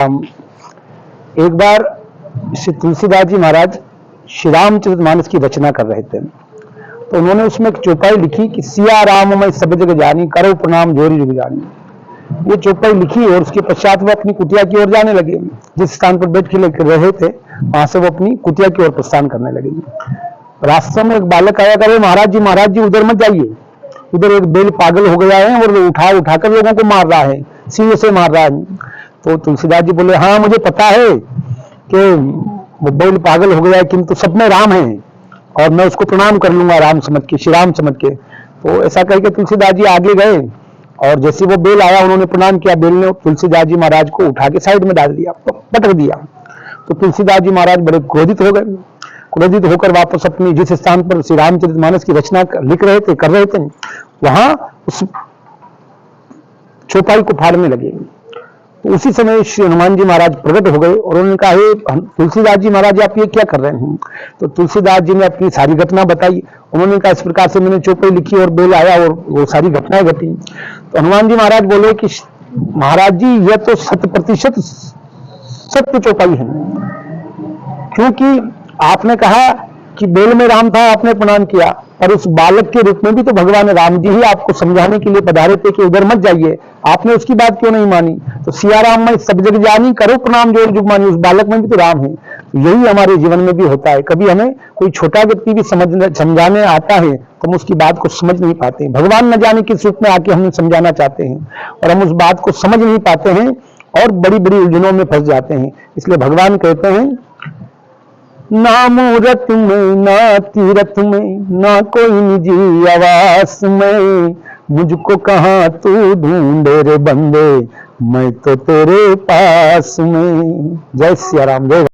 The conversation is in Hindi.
हम एक बार श्री तुलसीदास जी महाराज श्री रामचरितमानस की रचना कर रहे थे, तो उन्होंने उसमें एक चौपाई लिखी कि सिया राम मैं सब जग जानी, करो प्रणाम जोरी जुग जानी। ये चौपाई लिखी और उसके पश्चात वो अपनी कुटिया की ओर जाने लगे। जिस स्थान पर बैठ के लेकर रहे थे वहां से वो अपनी कुटिया की ओर प्रस्थान करने लगे। रास्ते में एक बालक आया, कहे महाराज जी उधर मत जाइए, उधर एक बेल पागल हो गया है और वो उठाकर लोगों को मार रहा है, सीने से मार रहा है। तो तुलसीदास जी बोले, हाँ मुझे पता है कि वो बेल पागल हो गया है, किंतु सब में राम है और मैं उसको प्रणाम कर लूंगा राम समझ के, श्री राम समझ के। तो ऐसा करके तुलसीदास जी आगे गए और जैसे वो बेल आया उन्होंने प्रणाम किया। बेल ने तुलसीदास जी महाराज को उठा के साइड में डाल दिया, पटक दिया। तो तुलसीदास जी महाराज बड़े क्रोधित हो गए। क्रोधित होकर वापस अपनी जिस स्थान पर श्री रामचरितमानस की रचना लिख रहे थे, कर रहे थे, वहां उस चौपाई को फाड़ने लगे। तो उसी समय श्री हनुमान जी महाराज प्रकट हो गए और उन्होंने कहा, हे तुलसीदास जी महाराज आप ये क्या कर रहे हैं? तो तुलसीदास जी ने अपनी सारी घटना बताई। उन्होंने कहा, इस प्रकार से मैंने चौपाई लिखी और बेल आया और वो सारी घटनाएं घटी। तो हनुमान जी महाराज बोले कि महाराज जी यह तो 100% सत्य चौपाई है, क्योंकि आपने कहा कि बेल में राम था, आपने प्रणाम किया, पर उस बालक के रूप में भी तो भगवान राम जी ही आपको समझाने के लिए पधारे थे कि उधर मत जाइए, आपने उसकी बात क्यों नहीं मानी? तो सिया राम मैं सब जग जानी, करो प्रणाम जोर जुग मानी, उस बालक में भी तो राम है। यही हमारे जीवन में भी होता है। कभी हमें कोई छोटा व्यक्ति भी समझाने आता है तो हम उसकी बात को समझ नहीं पाते। भगवान न जाने किस रूप में आके हमें समझाना चाहते हैं और हम उस बात को समझ नहीं पाते हैं और बड़ी बड़ी उलझनों में फंस जाते हैं। इसलिए भगवान कहते हैं, ना मूरत में ना तीरथ में ना कोई निजी आवास में, मुझको कहाँ तू ढूंढे रे बंदे, मैं तो तेरे पास में। जय सिया राम। जय